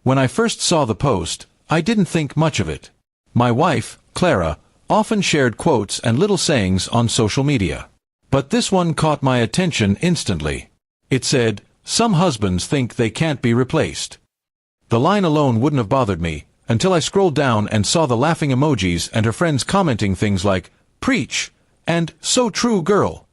When I first saw the post, I didn't think much of it. My wife, Clara, often shared quotes and little sayings on social media. But this one caught my attention instantly. It said, "Some husbands think they can't be replaced." The line alone wouldn't have bothered me, until I scrolled down and saw the laughing emojis and her friends commenting things like, "Preach," and "So true, girl."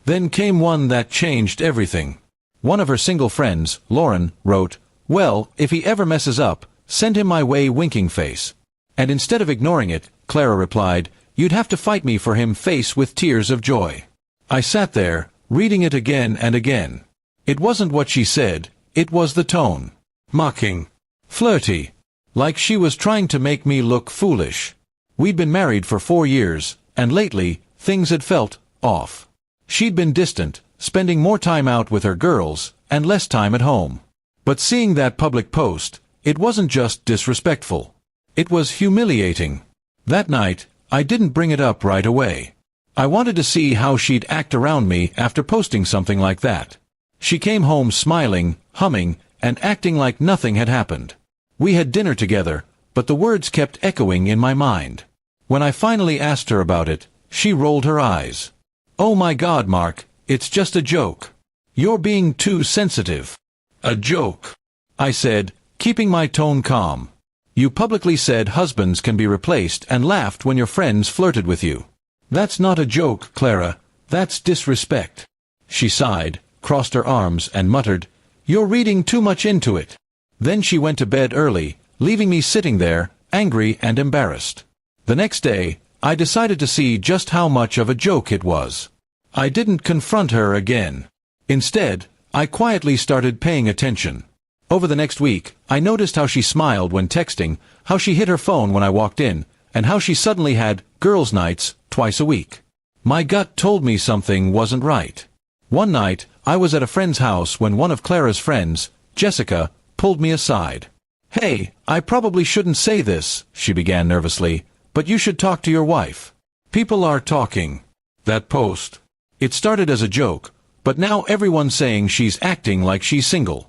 Then came one that changed everything. One of her single friends, Lauren, wrote, "Well, if he ever messes up, send him my way, winking face." And instead of ignoring it, Clara replied, "You'd have to fight me for him," face with tears of joy. I sat there, reading it again and again. It wasn't what she said, it was the tone. Mocking. Flirty. Like she was trying to make me look foolish. We'd been married for 4 years, and lately, things had felt off. She'd been distant, spending more time out with her girls, and less time at home. But seeing that public post, it wasn't just disrespectful. It was humiliating. That night, I didn't bring it up right away. I wanted to see how she'd act around me after posting something like that. She came home smiling, humming, and acting like nothing had happened. We had dinner together, but the words kept echoing in my mind. When I finally asked her about it, she rolled her eyes. "Oh my God, Mark, it's just a joke. You're being too sensitive." "A joke?" I said, keeping my tone calm. "You publicly said husbands can be replaced and laughed when your friends flirted with you. That's not a joke, Clara. That's disrespect." She sighed, crossed her arms, and muttered, "You're reading too much into it." Then she went to bed early, leaving me sitting there, angry and embarrassed. The next day, I decided to see just how much of a joke it was. I didn't confront her again. Instead, I quietly started paying attention. Over the next week, I noticed how she smiled when texting, how she hid her phone when I walked in, and how she suddenly had girls' nights twice a week. My gut told me something wasn't right. One night, I was at a friend's house when one of Clara's friends, Jessica, pulled me aside. "Hey, I probably shouldn't say this," she began nervously, "but you should talk to your wife. People are talking." That post. It started as a joke, but now everyone's saying she's acting like she's single.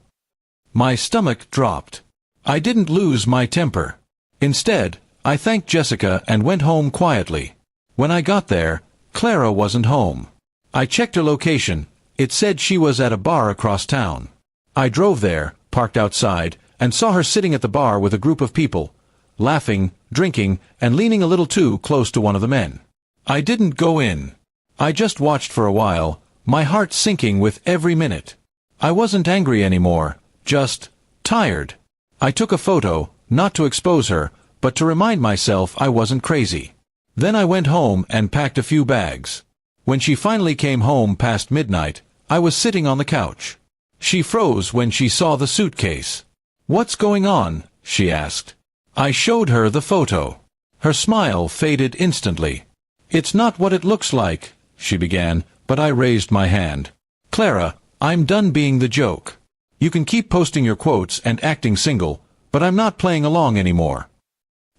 My stomach dropped. I didn't lose my temper. Instead, I thanked Jessica and went home quietly. When I got there, Clara wasn't home. I checked her location. It said she was at a bar across town. I drove there, parked outside, and saw her sitting at the bar with a group of people, laughing, drinking, and leaning a little too close to one of the men. I didn't go in. I just watched for a while, my heart sinking with every minute. I wasn't angry anymore, just tired. I took a photo, not to expose her, but to remind myself I wasn't crazy. Then I went home and packed a few bags. When she finally came home past midnight, I was sitting on the couch. She froze when she saw the suitcase. "What's going on?" she asked. I showed her the photo. Her smile faded instantly. "It's not what it looks like," she began, but I raised my hand. "Clara, I'm done being the joke. You can keep posting your quotes and acting single, but I'm not playing along anymore."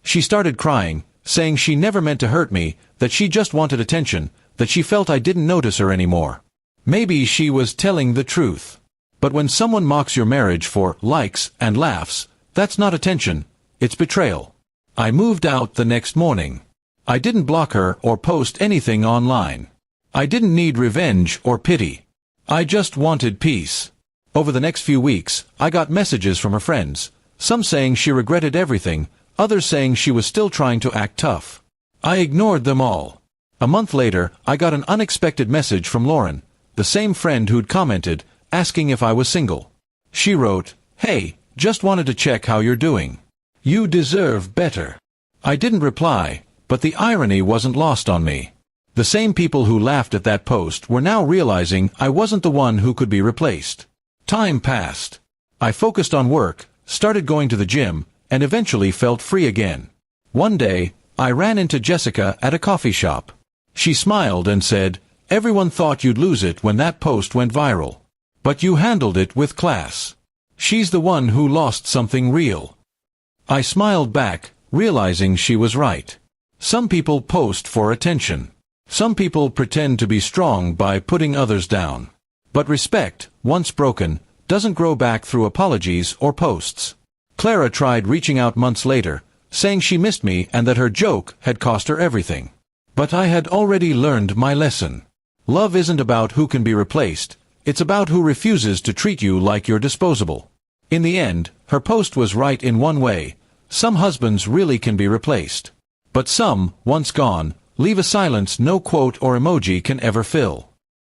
She started crying, saying she never meant to hurt me, that she just wanted attention, that she felt I didn't notice her anymore. Maybe she was telling the truth. But when someone mocks your marriage for likes and laughs, that's not attention, it's betrayal. I moved out the next morning. I didn't block her or post anything online. I didn't need revenge or pity. I just wanted peace. Over the next few weeks, I got messages from her friends, some saying she regretted everything, others saying she was still trying to act tough. I ignored them all. A month later, I got an unexpected message from Lauren, the same friend who'd commented, asking if I was single. She wrote, "Hey, just wanted to check how you're doing. You deserve better." I didn't reply, but the irony wasn't lost on me. The same people who laughed at that post were now realizing I wasn't the one who could be replaced. Time passed. I focused on work, started going to the gym, and eventually felt free again. One day, I ran into Jessica at a coffee shop. She smiled and said, "Everyone thought you'd lose it when that post went viral. But you handled it with class. She's the one who lost something real." I smiled back, realizing she was right. Some people post for attention. Some people pretend to be strong by putting others down. But respect, once broken, doesn't grow back through apologies or posts. Clara tried reaching out months later, saying she missed me and that her joke had cost her everything. But I had already learned my lesson. Love isn't about who can be replaced, it's about who refuses to treat you like you're disposable. In the end, her post was right in one way. Some husbands really can be replaced. But some, once gone, leave a silence no quote or emoji can ever fill.